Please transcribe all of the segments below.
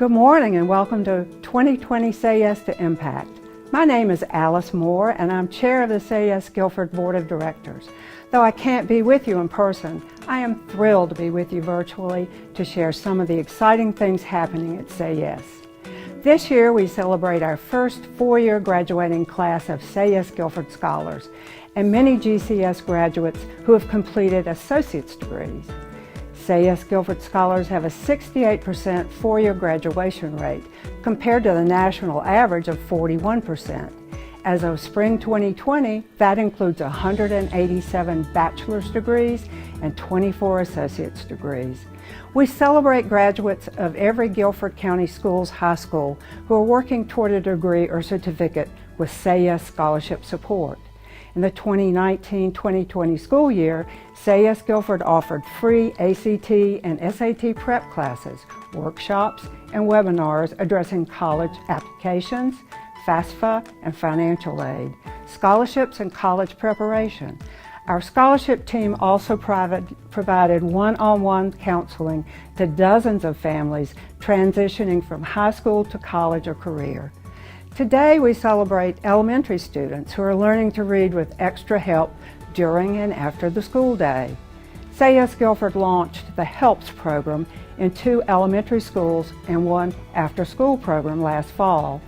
Good morning and welcome to 2020 Say Yes to Impact. My name is Alice Moore and I'm chair of the Say Yes Guilford Board of Directors. Though I can't be with you in person, I am thrilled to be with you virtually to share some of the exciting things happening at Say Yes. This year we celebrate our first four-year graduating class of Say Yes Guilford Scholars and many GCS graduates who have completed associate's degrees. Say Yes Guilford Scholars have a 68% four-year graduation rate compared to the national average of 41%. As of spring 2020, that includes 187 bachelor's degrees and 24 associate's degrees. We celebrate graduates of every Guilford County Schools high school who are working toward a degree or certificate with Say Yes scholarship support. In the 2019-2020 school year, Say Yes Guilford offered free ACT and SAT prep classes, workshops, and webinars addressing college applications, FAFSA and financial aid, scholarships and college preparation. Our scholarship team also provided one-on-one counseling to dozens of families transitioning from high school to college or career. Today we celebrate elementary students who are learning to read with extra help during and after the school day. Say Yes Guilford launched the HELPS program in 2 elementary schools and 1 after-school program last fall.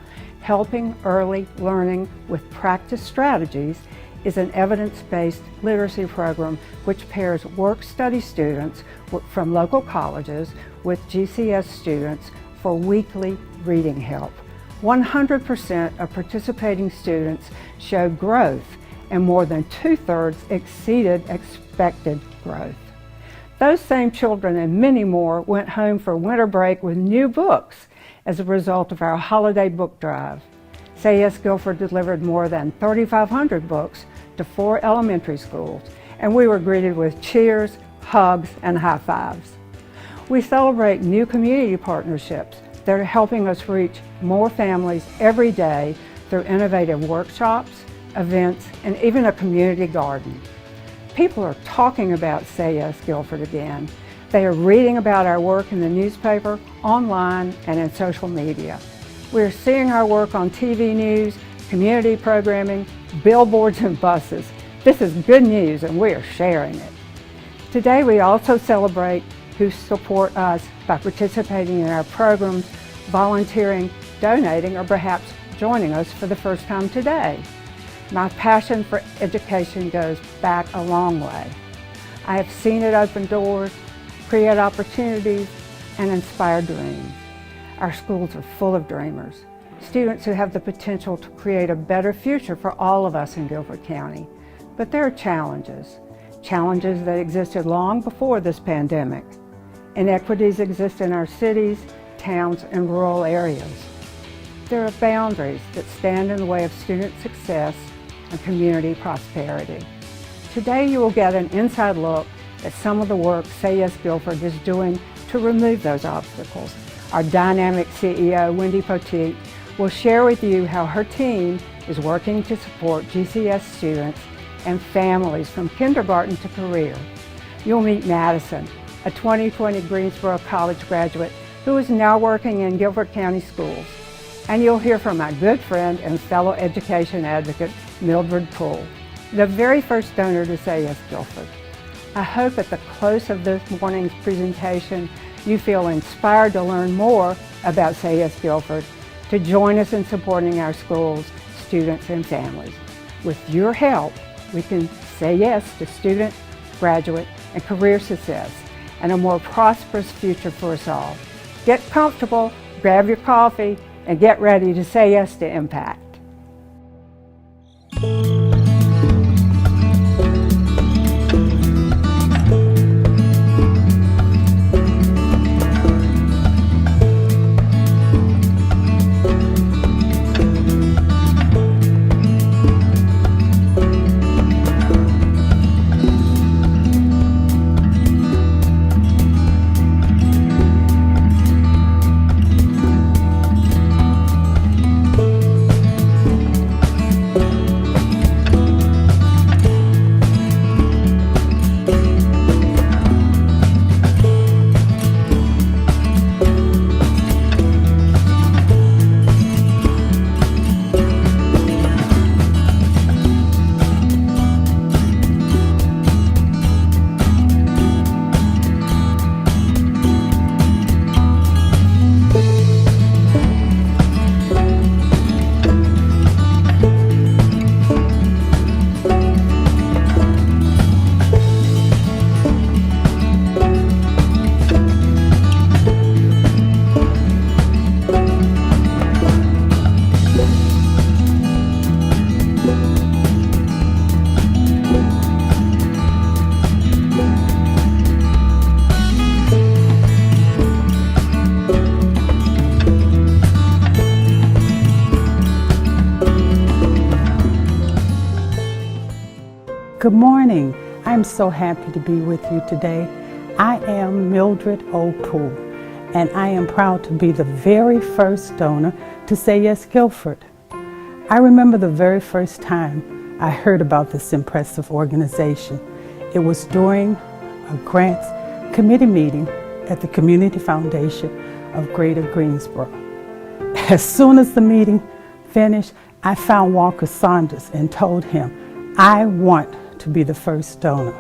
Helping Early Learning with Practice Strategies is an evidence-based literacy program which pairs work-study students from local colleges with GCS students for weekly reading help. 100% of participating students showed growth and more than 2/3 exceeded expected growth. Those same children and many more went home for winter break with new books as a result of our holiday book drive. Say Yes Guilford delivered more than 3,500 books to 4 elementary schools, and we were greeted with cheers, hugs, and high fives. We celebrate new community partnerships that are helping us reach more families every day through innovative workshops, events, and even a community garden. People are talking about Say Yes Guilford again. They are reading about our work in the newspaper, online, and in social media. We're seeing our work on TV news, community programming, billboards, and buses. This is good news and we are sharing it. Today we also celebrate who support us by participating in our programs, volunteering, donating, or perhaps joining us for the first time today. My passion for education goes back a long way. I have seen it open doors, create opportunities, and inspire dreams. Our schools are full of dreamers, students who have the potential to create a better future for all of us in Guilford County. But there are challenges that existed long before this pandemic. Inequities exist in our cities, towns, and rural areas. There are boundaries that stand in the way of student success and community prosperity. Today you will get an inside look at some of the work Say Yes Guilford is doing to remove those obstacles. Our dynamic CEO, Wendy Poteet, will share with you how her team is working to support GCS students and families from kindergarten to career. You'll meet Madison, a 2020 Greensboro College graduate who is now working in Guilford County Schools. And you'll hear from my good friend and fellow education advocate, Mildred Poole, the very first donor to Say Yes Guilford. I hope at the close of this morning's presentation, you feel inspired to learn more about Say Yes Guilford, to join us in supporting our schools, students, and families. With your help, we can say yes to student, graduate, and career success, and a more prosperous future for us all. Get comfortable, grab your coffee, and get ready to say yes to impact. Good morning. I'm so happy to be with you today. I am Mildred O'Poole, and I am proud to be the very first donor to Say Yes Guilford. I remember the very first time I heard about this impressive organization. It was during a grants committee meeting at the Community Foundation of Greater Greensboro. As soon as the meeting finished, I found Walker Saunders and told him, I want to be the first donor.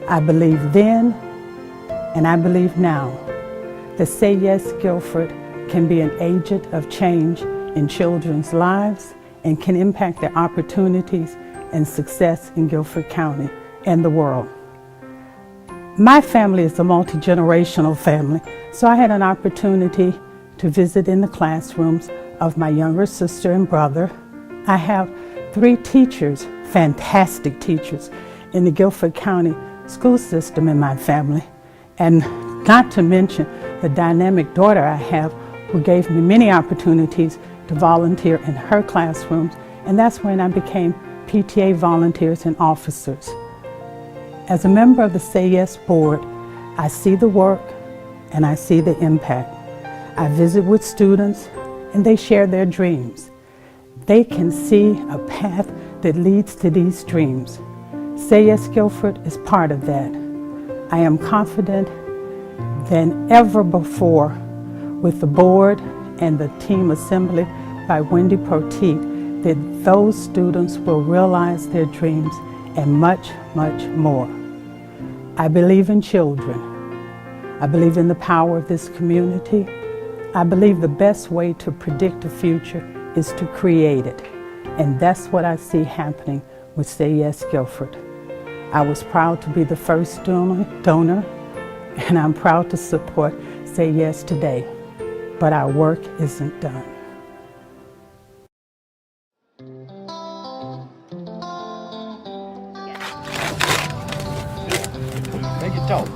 I believe then, and I believe now, that Say Yes Guilford can be an agent of change in children's lives and can impact their opportunities and success in Guilford County and the world. My family is a multi-generational family, so I had an opportunity to visit in the classrooms of my younger sister and brother. I have 3 teachers, fantastic teachers, in the Guilford County school system in my family, and not to mention the dynamic daughter I have who gave me many opportunities to volunteer in her classrooms, and that's when I became PTA volunteers and officers. As a member of the Say Yes board, I see the work and I see the impact. I visit with students and they share their dreams. They can see a path that leads to these dreams. Say Yes Guilford is part of that. I am confident than ever before with the board and the team assembled by Wendy Poteet that those students will realize their dreams and much, much more. I believe in children. I believe in the power of this community. I believe the best way to predict the future is to create it. And that's what I see happening with Say Yes Guilford. I was proud to be the first donor, and I'm proud to support Say Yes today. But our work isn't done. Make it talk.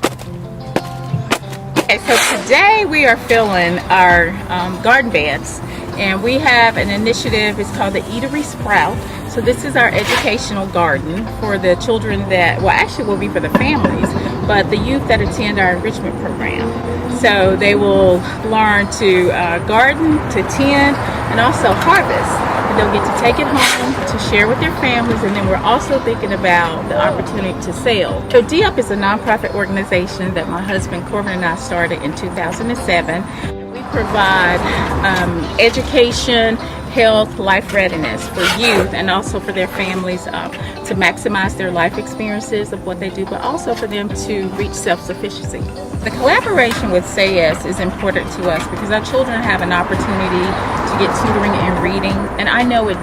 Okay, so today we are filling our garden beds, and we have an initiative. It's called the Eatery Sprout. So this is our educational garden for the children that, well, actually will be for the families, but the youth that attend our enrichment program. So they will learn to garden, to tend, and also harvest. And they'll get to take it home to share with their families, and then we're also thinking about the opportunity to sell. So DUP is a nonprofit organization that my husband Corbin and I started in 2007. We provide education, health, life readiness for youth and also for their families to maximize their life experiences of what they do, but also for them to reach self-sufficiency. The collaboration with Say Yes is important to us because our children have an opportunity to get tutoring and reading, and I know it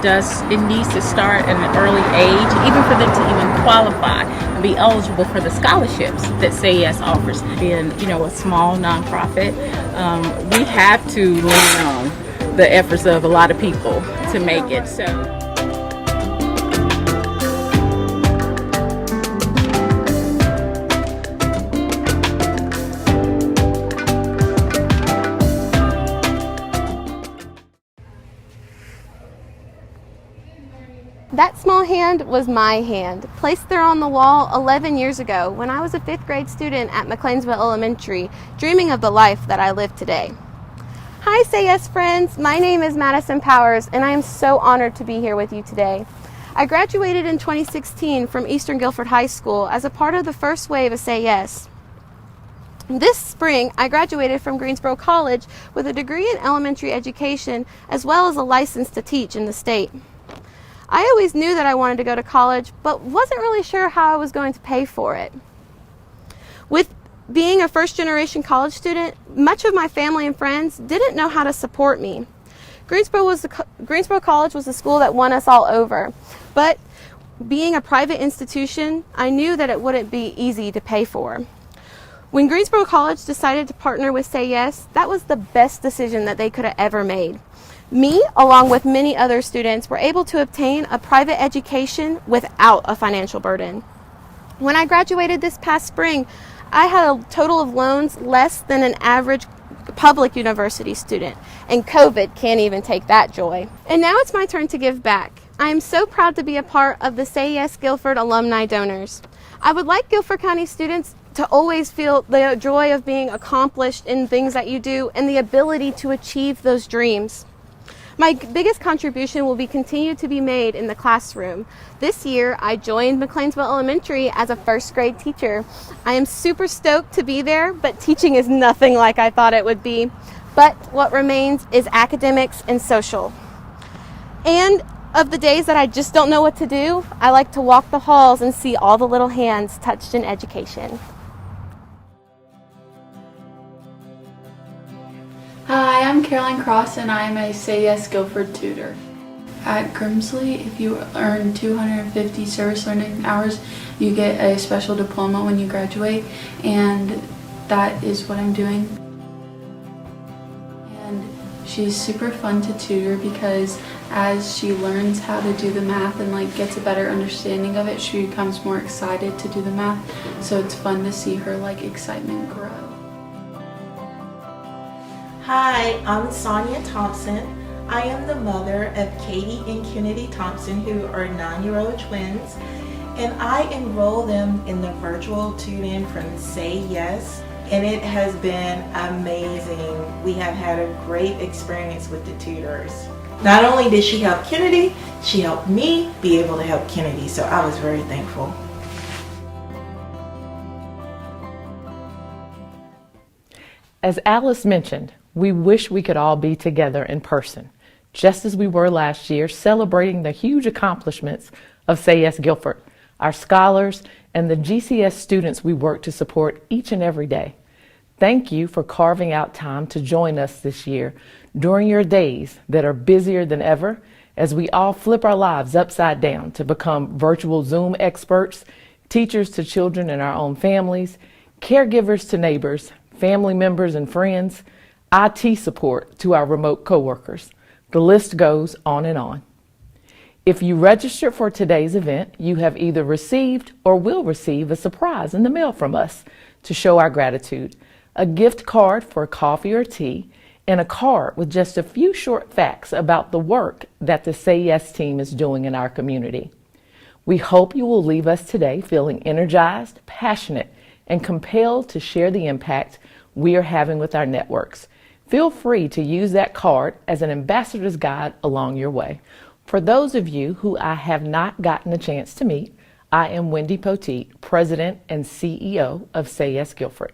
needs to start at an early age, even for them to even qualify and be eligible for the scholarships that Say Yes offers. Being, a small nonprofit, we have to lean on the efforts of a lot of people to make it so. That small hand was my hand, placed there on the wall 11 years ago when I was a 5th grade student at McLeansville Elementary, dreaming of the life that I live today. Hi Say Yes friends, my name is Madison Powers and I am so honored to be here with you today. I graduated in 2016 from Eastern Guilford High School as a part of the first wave of Say Yes. This spring, I graduated from Greensboro College with a degree in elementary education as well as a license to teach in the state. I always knew that I wanted to go to college, but wasn't really sure how I was going to pay for it. With being a first-generation college student, much of my family and friends didn't know how to support me. Greensboro College was the school that won us all over, but being a private institution, I knew that it wouldn't be easy to pay for. When Greensboro College decided to partner with Say Yes, that was the best decision that they could have ever made. Me, along with many other students, were able to obtain a private education without a financial burden. When I graduated this past spring, I had a total of loans less than an average public university student, and COVID can't even take that joy. And now it's my turn to give back. I am so proud to be a part of the Say Yes Guilford alumni donors. I would like Guilford County students to always feel the joy of being accomplished in things that you do and the ability to achieve those dreams. My biggest contribution will be continued to be made in the classroom. This year, I joined McLeansville Elementary as a first grade teacher. I am super stoked to be there, but teaching is nothing like I thought it would be. But what remains is academics and social. And of the days that I just don't know what to do, I like to walk the halls and see all the little hands touched in education. Hi, I'm Caroline Cross and I am a Say Yes Guilford tutor. At Grimsley, if you earn 250 service learning hours, you get a special diploma when you graduate, and that is what I'm doing. And she's super fun to tutor because as she learns how to do the math and gets a better understanding of it, she becomes more excited to do the math. So it's fun to see her excitement grow. Hi, I'm Sonia Thompson. I am the mother of Katie and Kennedy Thompson, who are 9-year-old twins, and I enroll them in the virtual tutoring from Say Yes, and it has been amazing. We have had a great experience with the tutors. Not only did she help Kennedy, she helped me be able to help Kennedy, so I was very thankful. As Alice mentioned, we wish we could all be together in person, just as we were last year, celebrating the huge accomplishments of Say Yes Guilford, our scholars, and the GCS students we work to support each and every day. Thank you for carving out time to join us this year during your days that are busier than ever as we all flip our lives upside down to become virtual Zoom experts, teachers to children in our own families, caregivers to neighbors, family members and friends, IT support to our remote coworkers. The list goes on and on. If you register for today's event, you have either received or will receive a surprise in the mail from us to show our gratitude, a gift card for coffee or tea, and a card with just a few short facts about the work that the Say Yes team is doing in our community. We hope you will leave us today feeling energized, passionate, and compelled to share the impact we are having with our networks. Feel free to use that card as an ambassador's guide along your way. For those of you who I have not gotten a chance to meet, I am Wendy Poteet, President and CEO of Say Yes Guilford.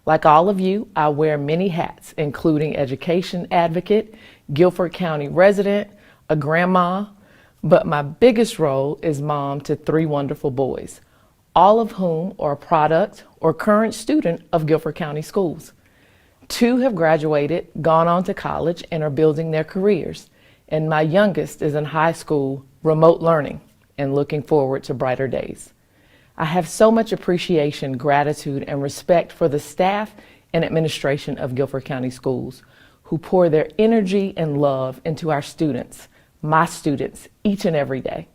Like all of you, I wear many hats, including education advocate, Guilford County resident, a grandma, but my biggest role is mom to 3 wonderful boys, all of whom are a product or current student of Guilford County Schools. 2 have graduated, gone on to college, and are building their careers. And my youngest is in high school, remote learning, and looking forward to brighter days. I have so much appreciation, gratitude, and respect for the staff and administration of Guilford County Schools, who pour their energy and love into our students, my students, each and every day.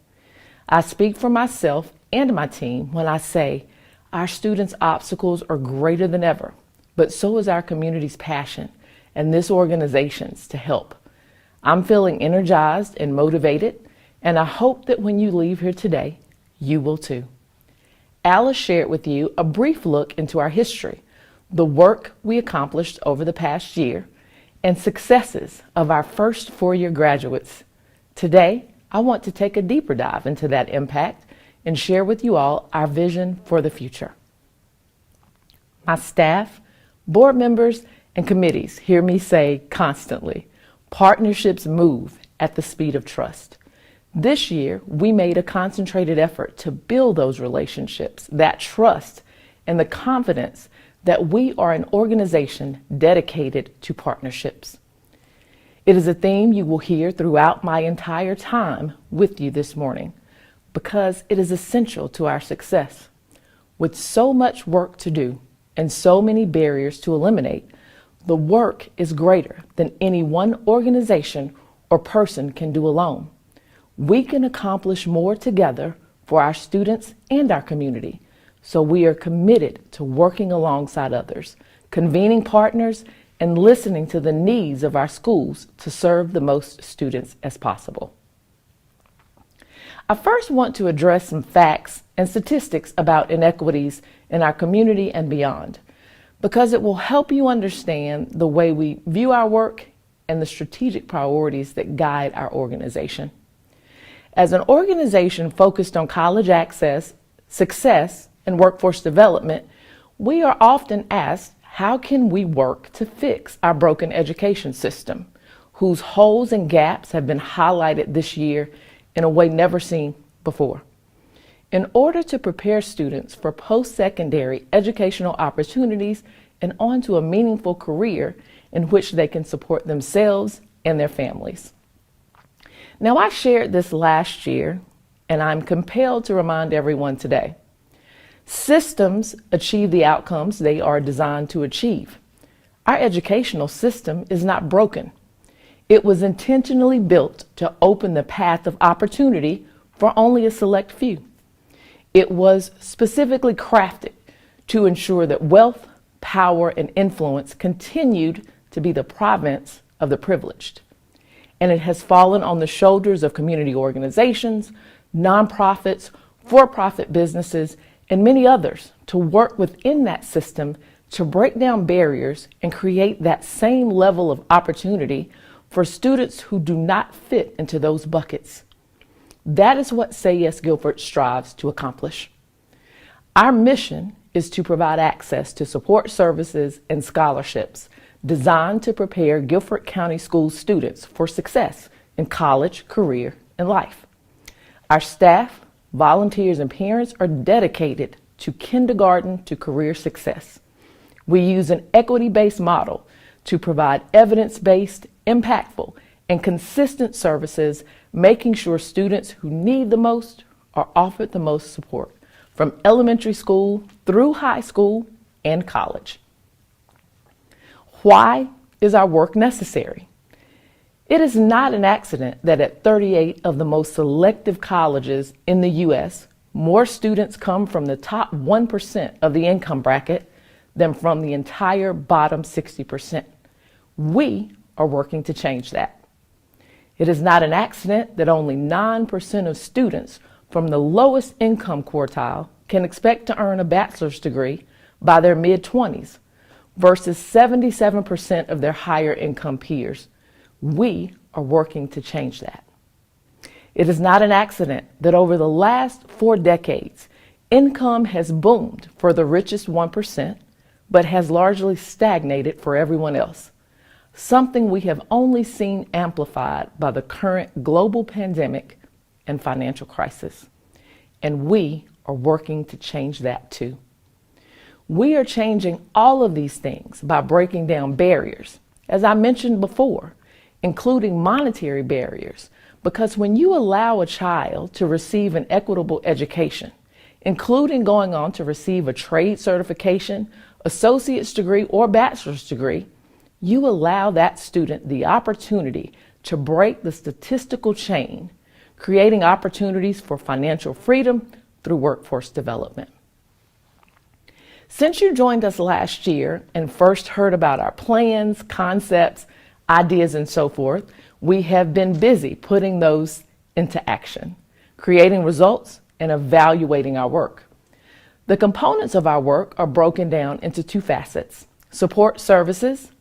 I speak for myself and my team when I say our students' obstacles are greater than ever, but so is our community's passion and this organization's to help. I'm feeling energized and motivated, and I hope that when you leave here today, you will too. Alice shared with you a brief look into our history, the work we accomplished over the past year, and successes of our first 4-year graduates. Today, I want to take a deeper dive into that impact and share with you all our vision for the future. My staff, board members, and committees hear me say constantly, partnerships move at the speed of trust. This year, we made a concentrated effort to build those relationships, that trust, and the confidence that we are an organization dedicated to partnerships. It is a theme you will hear throughout my entire time with you this morning because it is essential to our success. With so much work to do and so many barriers to eliminate, the work is greater than any one organization or person can do alone. We can accomplish more together for our students and our community, so we are committed to working alongside others, convening partners, and listening to the needs of our schools to serve the most students as possible. I first want to address some facts and statistics about inequities in our community and beyond, because it will help you understand the way we view our work and the strategic priorities that guide our organization. As an organization focused on college access, success, and workforce development, we are often asked, how can we work to fix our broken education system, whose holes and gaps have been highlighted this year in a way never seen before? In order to prepare students for post-secondary educational opportunities and onto a meaningful career in which they can support themselves and their families. Now, I shared this last year, and I'm compelled to remind everyone today. Systems achieve the outcomes they are designed to achieve. Our educational system is not broken. It was intentionally built to open the path of opportunity for only a select few. It was specifically crafted to ensure that wealth, power, and influence continued to be the province of the privileged. And it has fallen on the shoulders of community organizations, nonprofits, for-profit businesses, and many others to work within that system to break down barriers and create that same level of opportunity for students who do not fit into those buckets. That is what Say Yes Guilford strives to accomplish. Our mission is to provide access to support services and scholarships designed to prepare Guilford County School students for success in college, career, and life. Our staff, volunteers, and parents are dedicated to kindergarten to career success. We use an equity-based model to provide evidence-based, impactful, and consistent services, making sure students who need the most are offered the most support, from elementary school through high school and college. Why is our work necessary? It is not an accident that at 38 of the most selective colleges in the U.S., more students come from the top 1% of the income bracket than from the entire bottom 60%. We are working to change that. It is not an accident that only 9% of students from the lowest income quartile can expect to earn a bachelor's degree by their mid-20s versus 77% of their higher income peers. We are working to change that. It is not an accident that over the last 4 decades, income has boomed for the richest 1%, but has largely stagnated for everyone else, something we have only seen amplified by the current global pandemic and financial crisis. And we are working to change that too. We are changing all of these things by breaking down barriers, as I mentioned before, including monetary barriers, because when you allow a child to receive an equitable education, including going on to receive a trade certification, associate's degree, or bachelor's degree, you allow that student the opportunity to break the statistical chain, creating opportunities for financial freedom through workforce development. Since you joined us last year and first heard about our plans, concepts, ideas, and so forth, we have been busy putting those into action, creating results, and evaluating our work. The components of our work are broken down into 2 facets: support services,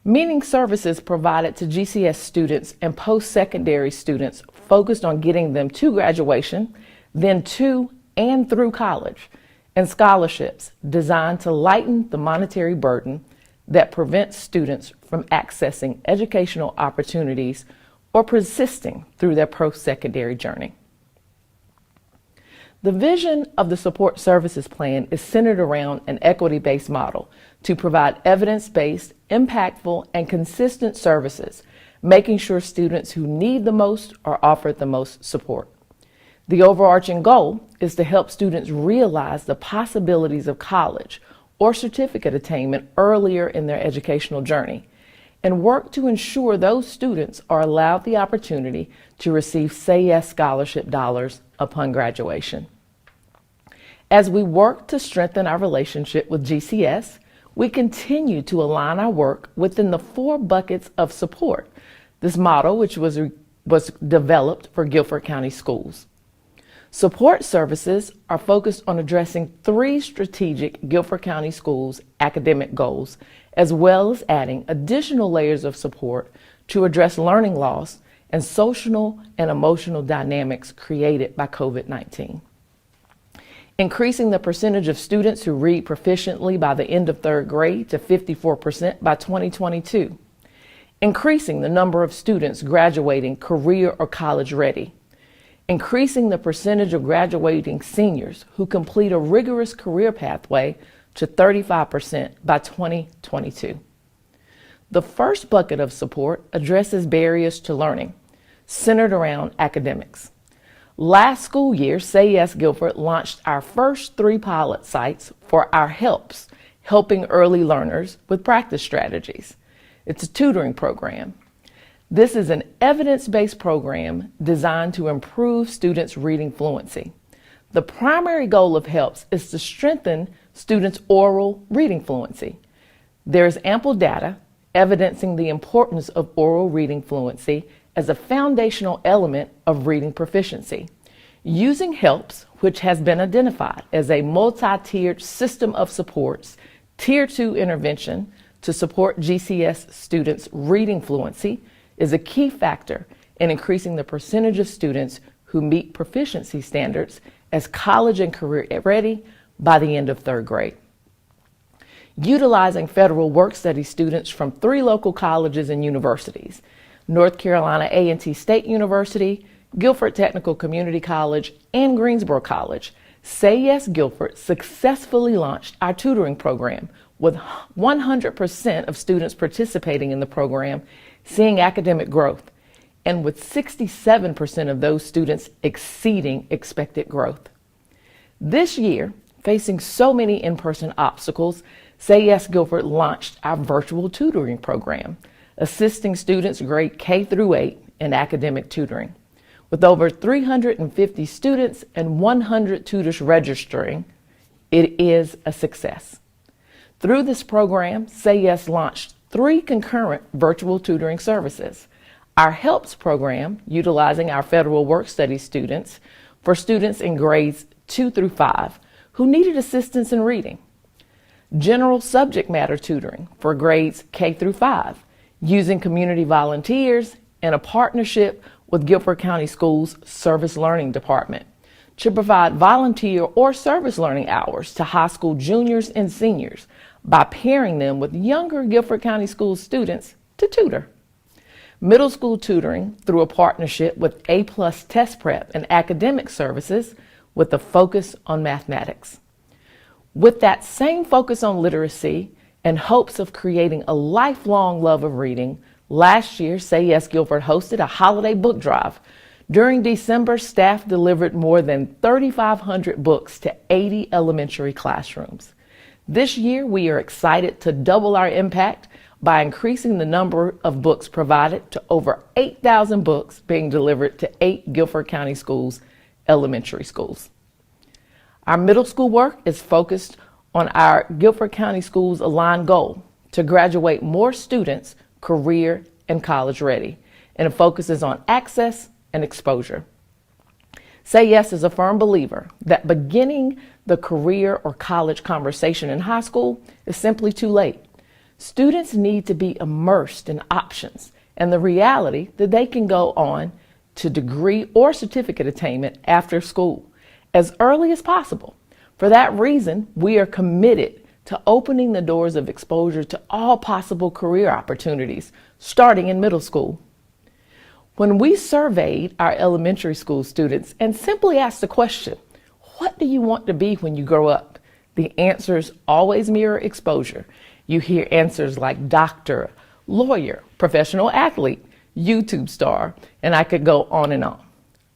meaning services provided to GCS students and post-secondary students focused on getting them to graduation, then to and through college, and scholarships designed to lighten the monetary burden that prevents students from accessing educational opportunities or persisting through their post-secondary journey. The vision of the support services plan is centered around an equity-based model to provide evidence-based, impactful, and consistent services, making sure students who need the most are offered the most support. The overarching goal is to help students realize the possibilities of college or certificate attainment earlier in their educational journey, and work to ensure those students are allowed the opportunity to receive Say Yes scholarship dollars upon graduation. As we work to strengthen our relationship with GCS, we continue to align our work within the 4 buckets of support, this model which was developed for Guilford County Schools. Support services are focused on addressing 3 strategic Guilford County Schools academic goals, as well as adding additional layers of support to address learning loss and social and emotional dynamics created by COVID-19. Increasing the percentage of students who read proficiently by the end of 3rd grade to 54% by 2022. Increasing the number of students graduating career or college ready. Increasing the percentage of graduating seniors who complete a rigorous career pathway to 35% by 2022. The first bucket of support addresses barriers to learning, centered around academics. Last school year, Say Yes Guilford launched our first 3 pilot sites for our HELPs, Helping Early Learners with Practice Strategies. It's a tutoring program. This is an evidence-based program designed to improve students' reading fluency. The primary goal of HELPS is to strengthen students' oral reading fluency. There is ample data evidencing the importance of oral reading fluency as a foundational element of reading proficiency. Using HELPS, which has been identified as a multi-tiered system of supports, Tier 2 intervention to support GCS students' reading fluency is a key factor in increasing the percentage of students who meet proficiency standards as college and career ready by the end of 3rd grade. Utilizing federal work-study students from 3 local colleges and universities, North Carolina A&T State University, Guilford Technical Community College, and Greensboro College, Say Yes Guilford successfully launched our tutoring program with 100% of students participating in the program seeing academic growth, and with 67% of those students exceeding expected growth. This year, facing so many in-person obstacles, Say Yes Guilford launched our virtual tutoring program, assisting students grade K through 8 in academic tutoring. With over 350 students and 100 tutors registering, it is a success. Through this program, Say Yes launched 3 concurrent virtual tutoring services. Our HELPS program, utilizing our federal work-study students for students in grades 2 through 5 who needed assistance in reading. General subject matter tutoring for grades K through 5, using community volunteers and a partnership with Guilford County Schools Service Learning Department to provide volunteer or service learning hours to high school juniors and seniors by pairing them with younger Guilford County Schools students to tutor. Middle school tutoring through a partnership with A+ Test Prep and Academic Services with a focus on mathematics. With that same focus on literacy and hopes of creating a lifelong love of reading, last year, Say Yes Guilford hosted a holiday book drive. During December, staff delivered more than 3,500 books to 80 elementary classrooms. This year, we are excited to double our impact by increasing the number of books provided to over 8,000 books being delivered to 8 Guilford County Schools elementary schools. Our middle school work is focused on our Guilford County Schools aligned goal to graduate more students career and college ready, and it focuses on access and exposure. Say Yes is a firm believer that beginning the career or college conversation in high school is simply too late. Students need to be immersed in options and the reality that they can go on to degree or certificate attainment after school as early as possible. For that reason, we are committed to opening the doors of exposure to all possible career opportunities, starting in middle school. When we surveyed our elementary school students and simply asked the question, what do you want to be when you grow up? The answers always mirror exposure. You hear answers like doctor, lawyer, professional athlete, YouTube star, and I could go on and on.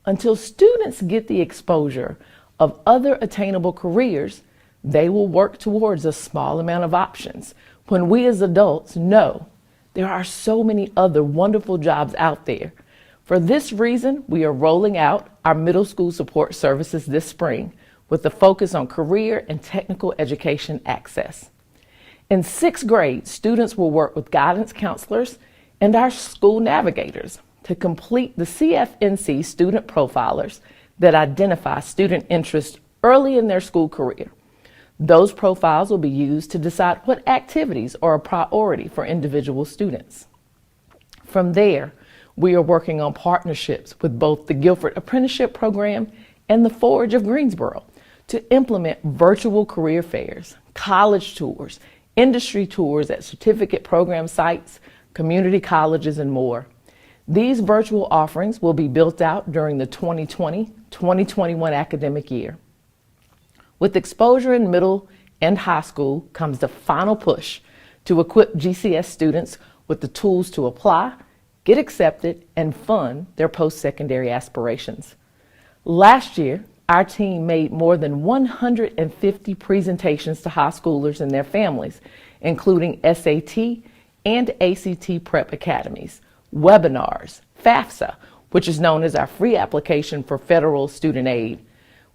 Until students get the exposure of other attainable careers, they will work towards a small amount of options. When we as adults know there are so many other wonderful jobs out there. For this reason, we are rolling out our middle school support services this spring with a focus on career and technical education access. In 6th grade, students will work with guidance counselors and our school navigators to complete the CFNC student profilers that identify student interest early in their school career. Those profiles will be used to decide what activities are a priority for individual students. From there, we are working on partnerships with both the Guilford Apprenticeship Program and the Forge of Greensboro to implement virtual career fairs, college tours, industry tours at certificate program sites, community colleges, and more. These virtual offerings will be built out during the 2020-2021 academic year. With exposure in middle and high school comes the final push to equip GCS students with the tools to apply, get accepted, and fund their post-secondary aspirations. Last year, our team made more than 150 presentations to high schoolers and their families, including SAT and ACT prep academies, webinars, FAFSA, which is known as our free application for federal student aid.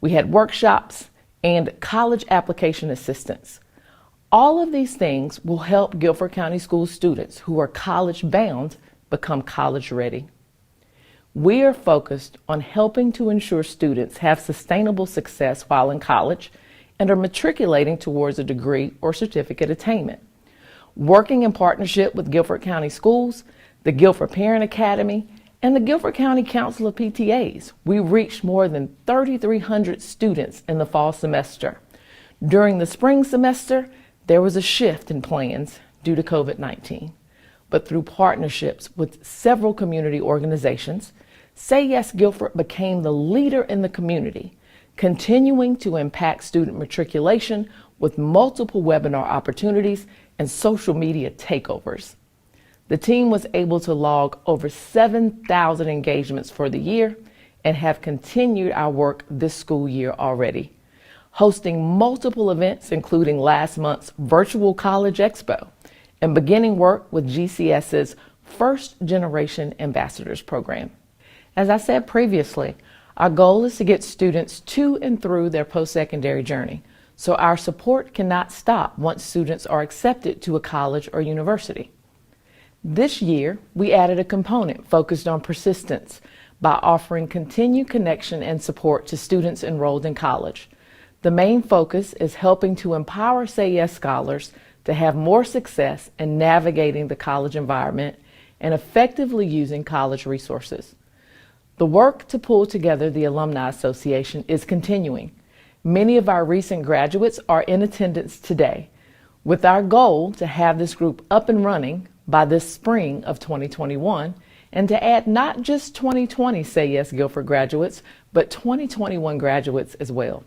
We had workshops and college application assistance. All of these things will help Guilford County School students who are college bound become college ready. We are focused on helping to ensure students have sustainable success while in college and are matriculating towards a degree or certificate attainment. Working in partnership with Guilford County Schools, the Guilford Parent Academy, and the Guilford County Council of PTAs, we reached more than 3,300 students in the fall semester. During the spring semester, there was a shift in plans due to COVID-19. But through partnerships with several community organizations, Say Yes Guilford became the leader in the community, continuing to impact student matriculation with multiple webinar opportunities and social media takeovers. The team was able to log over 7,000 engagements for the year and have continued our work this school year already, hosting multiple events including last month's Virtual College Expo and beginning work with GCS's First Generation Ambassadors program. As I said previously, our goal is to get students to and through their post-secondary journey, so our support cannot stop once students are accepted to a college or university. This year, we added a component focused on persistence by offering continued connection and support to students enrolled in college. The main focus is helping to empower Say Yes scholars to have more success in navigating the college environment and effectively using college resources. The work to pull together the Alumni Association is continuing. Many of our recent graduates are in attendance today, with our goal to have this group up and running by this spring of 2021 and to add not just 2020 Say Yes Guilford graduates, but 2021 graduates as well.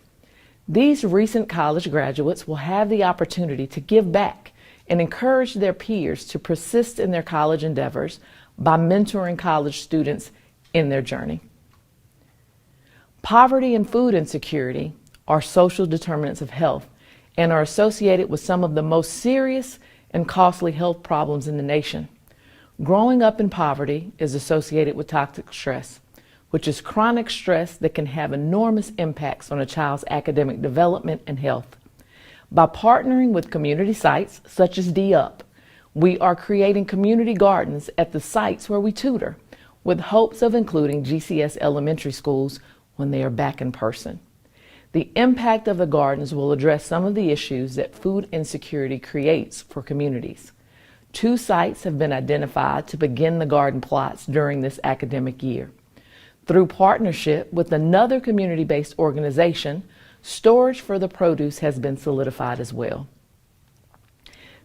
These recent college graduates will have the opportunity to give back and encourage their peers to persist in their college endeavors by mentoring college students in their journey. Poverty and food insecurity are social determinants of health and are associated with some of the most serious and costly health problems in the nation. Growing up in poverty is associated with toxic stress, which is chronic stress that can have enormous impacts on a child's academic development and health. By partnering with community sites such as D-UP, we are creating community gardens at the sites where we tutor, with hopes of including GCS elementary schools when they are back in person. The impact of the gardens will address some of the issues that food insecurity creates for communities. 2 sites have been identified to begin the garden plots during this academic year. Through partnership with another community-based organization, storage for the produce has been solidified as well.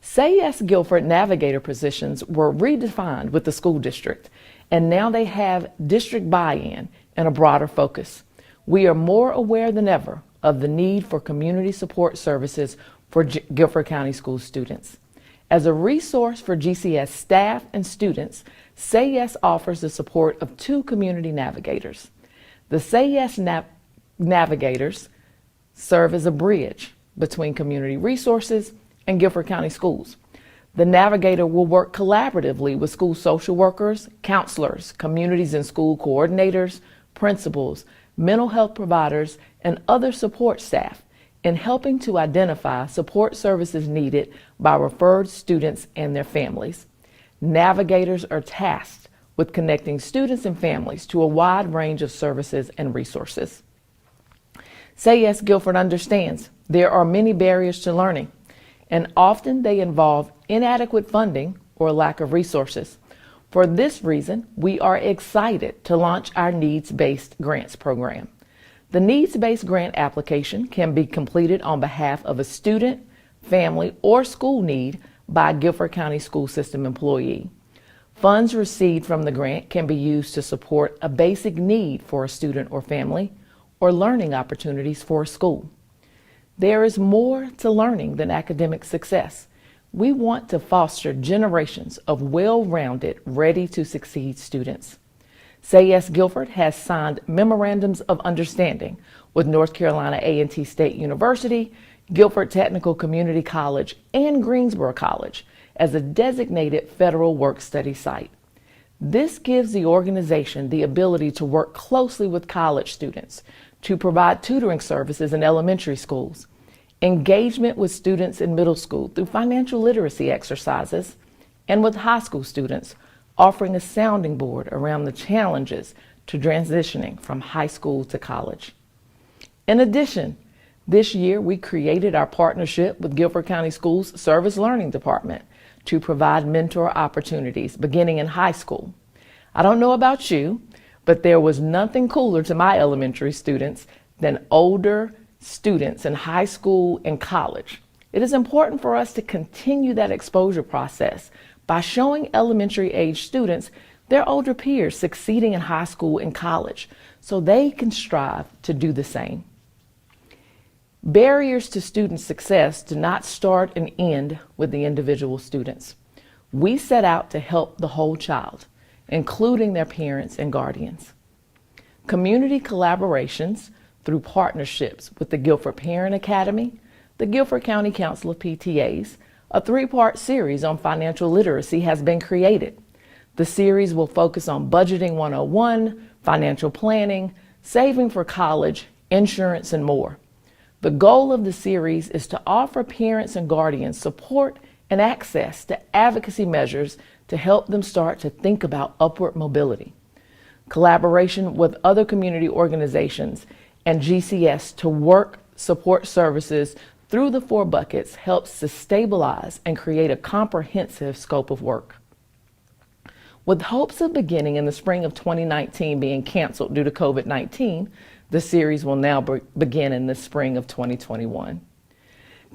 Say Yes Guilford Navigator positions were redefined with the school district, and now they have district buy-in and a broader focus. We are more aware than ever of the need for community support services for Guilford County School students. As a resource for GCS staff and students, Say Yes offers the support of 2 community navigators. The Say Yes navigators serve as a bridge between community resources and Guilford County schools. The navigator will work collaboratively with school social workers, counselors, communities and school coordinators, principals, mental health providers, and other support staff in helping to identify support services needed by referred students and their families. Navigators are tasked with connecting students and families to a wide range of services and resources. Say Yes Guilford understands there are many barriers to learning, and often they involve inadequate funding or lack of resources. For this reason, we are excited to launch our Needs-Based Grants program. The Needs-Based Grant application can be completed on behalf of a student, family, or school need by a Guilford County School System employee. Funds received from the grant can be used to support a basic need for a student or family, or learning opportunities for a school. There is more to learning than academic success. We want to foster generations of well-rounded, ready-to-succeed students. Say Yes Guilford has signed memorandums of understanding with North Carolina A&T State University, Guilford Technical Community College, and Greensboro College as a designated federal work-study site. This gives the organization the ability to work closely with college students, to provide tutoring services in elementary schools, engagement with students in middle school through financial literacy exercises, and with high school students, offering a sounding board around the challenges to transitioning from high school to college. In addition, this year we created our partnership with Guilford County Schools Service Learning Department to provide mentor opportunities beginning in high school. I don't know about you, but there was nothing cooler to my elementary students than older students in high school and college. It is important for us to continue that exposure process by showing elementary age students their older peers succeeding in high school and college so they can strive to do the same. Barriers to student success do not start and end with the individual students. We set out to help the whole child, including their parents and guardians. Community collaborations through partnerships with the Guilford Parent Academy, the Guilford County Council of PTAs, a 3-part series on financial literacy has been created. The series will focus on budgeting 101, financial planning, saving for college, insurance, and more. The goal of the series is to offer parents and guardians support and access to advocacy measures to help them start to think about upward mobility. Collaboration with other community organizations and GCS to work support services through the 4 buckets helps to stabilize and create a comprehensive scope of work. With hopes of beginning in the spring of 2019 being canceled due to COVID-19, the series will now begin in the spring of 2021.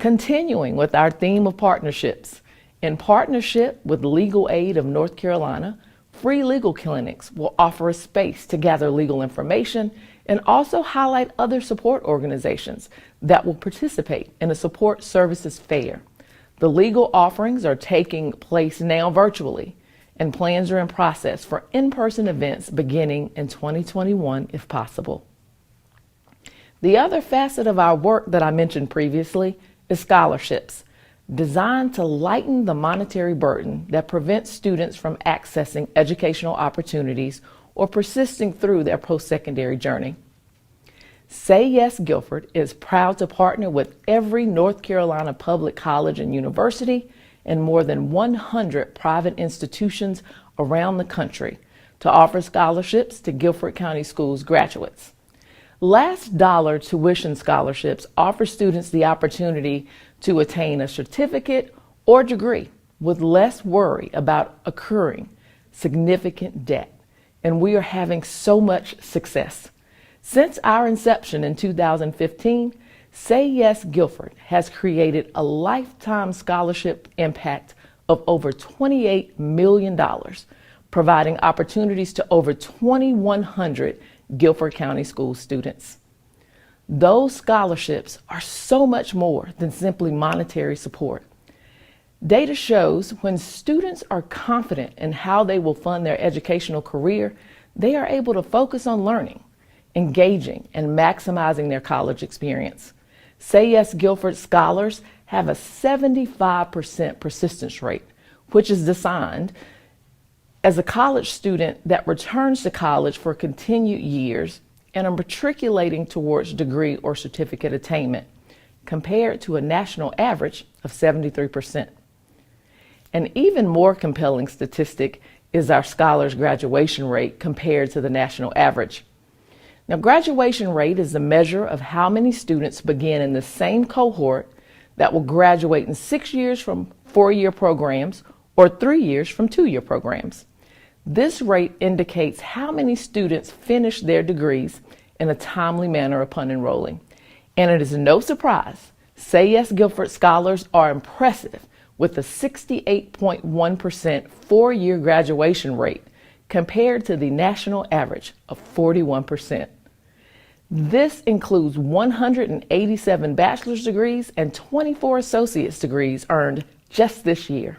Continuing with our theme of partnerships, in partnership with Legal Aid of North Carolina, free legal clinics will offer a space to gather legal information and also highlight other support organizations that will participate in a support services fair. The legal offerings are taking place now virtually, and plans are in process for in-person events beginning in 2021 if possible. The other facet of our work that I mentioned previously is scholarships, designed to lighten the monetary burden that prevents students from accessing educational opportunities or persisting through their post-secondary journey. Say Yes Guilford is proud to partner with every North Carolina public college and university and more than 100 private institutions around the country to offer scholarships to Guilford County Schools graduates. Last dollar tuition scholarships offer students the opportunity to attain a certificate or degree with less worry about accruing significant debt, and we are having so much success. Since our inception in 2015, Say Yes Guilford has created a lifetime scholarship impact of over $28 million, providing opportunities to over 2,100 Guilford County School students. Those scholarships are so much more than simply monetary support. Data shows when students are confident in how they will fund their educational career, they are able to focus on learning, engaging, and maximizing their college experience. Say Yes Guilford scholars have a 75% persistence rate, which is designed as a college student that returns to college for continued years and are matriculating towards degree or certificate attainment, compared to a national average of 73%. An even more compelling statistic is our scholars' graduation rate compared to the national average. Now, graduation rate is a measure of how many students begin in the same cohort that will graduate in 6 years from 4-year programs or 3 years from 2-year programs. This rate indicates how many students finish their degrees in a timely manner upon enrolling. And it is no surprise, Say Yes Guilford scholars are impressive with a 68.1% 4-year graduation rate compared to the national average of 41%. This includes 187 bachelor's degrees and 24 associate's degrees earned just this year.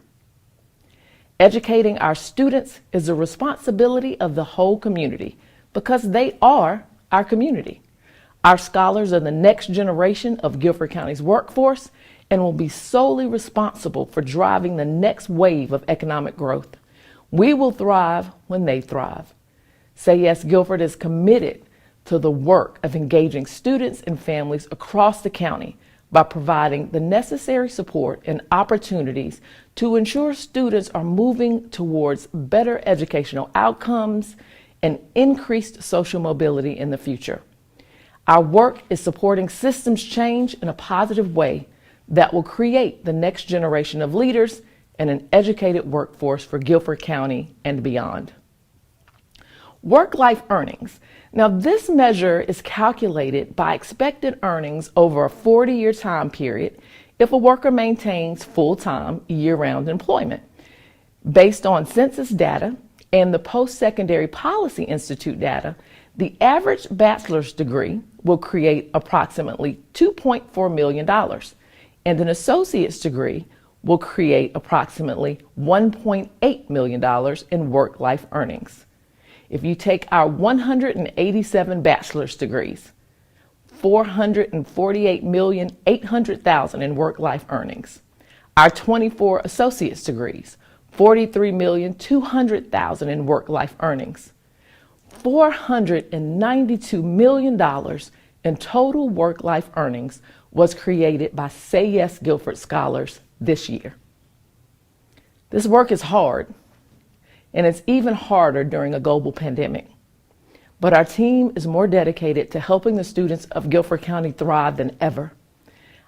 Educating our students is a responsibility of the whole community because they are our community. Our scholars are the next generation of Guilford County's workforce and will be solely responsible for driving the next wave of economic growth. We will thrive when they thrive. Say Yes Guilford is committed to the work of engaging students and families across the county by providing the necessary support and opportunities to ensure students are moving towards better educational outcomes and increased social mobility in the future. Our work is supporting systems change in a positive way that will create the next generation of leaders and an educated workforce for Guilford County and beyond. Work-life earnings. Now, this measure is calculated by expected earnings over a 40-year time period if a worker maintains full-time, year-round employment. Based on census data and the Post-Secondary Policy Institute data, the average bachelor's degree will create approximately $2.4 million, and an associate's degree will create approximately $1.8 million in work-life earnings. If you take our 187 bachelor's degrees, $448,800,000 in work-life earnings. Our 24 associate's degrees, $43,200,000 in work-life earnings. $492 million in total work-life earnings was created by Say Yes Guilford scholars this year. This work is hard, and it's even harder during a global pandemic. But our team is more dedicated to helping the students of Guilford County thrive than ever.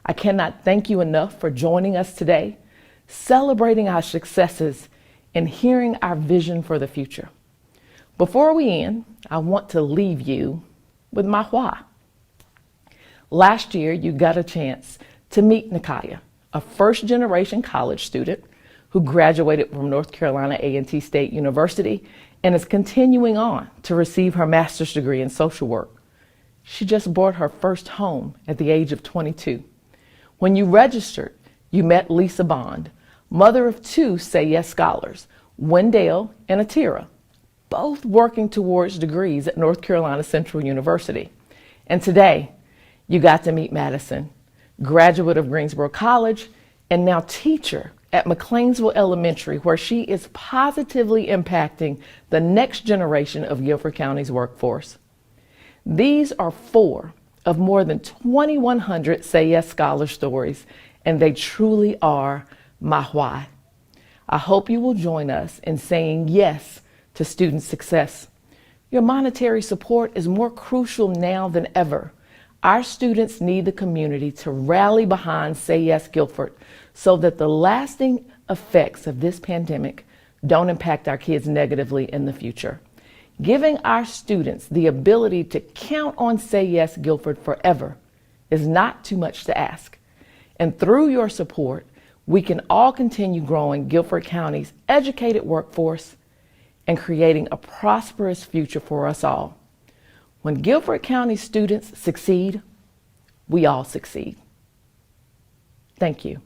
I cannot thank you enough for joining us today, celebrating our successes, and hearing our vision for the future. Before we end, I want to leave you with my why. Last year, you got a chance to meet Nakaya, a first-generation college student who graduated from North Carolina A&T State University and is continuing on to receive her master's degree in social work. She just bought her first home at the age of 22. When you registered, you met Lisa Bond, mother of 2 Say Yes scholars, Wendell and Atira, both working towards degrees at North Carolina Central University. And today, you got to meet Madison, graduate of Greensboro College and now teacher at McLeansville Elementary, where she is positively impacting the next generation of Guilford County's workforce. These are 4 of more than 2,100 Say Yes Scholar stories, and they truly are my why. I hope you will join us in saying yes to student success. Your monetary support is more crucial now than ever. Our students need the community to rally behind Say Yes Guilford so that the lasting effects of this pandemic don't impact our kids negatively in the future. Giving our students the ability to count on Say Yes Guilford forever is not too much to ask. And through your support, we can all continue growing Guilford County's educated workforce and creating a prosperous future for us all. When Guilford County students succeed, we all succeed. Thank you.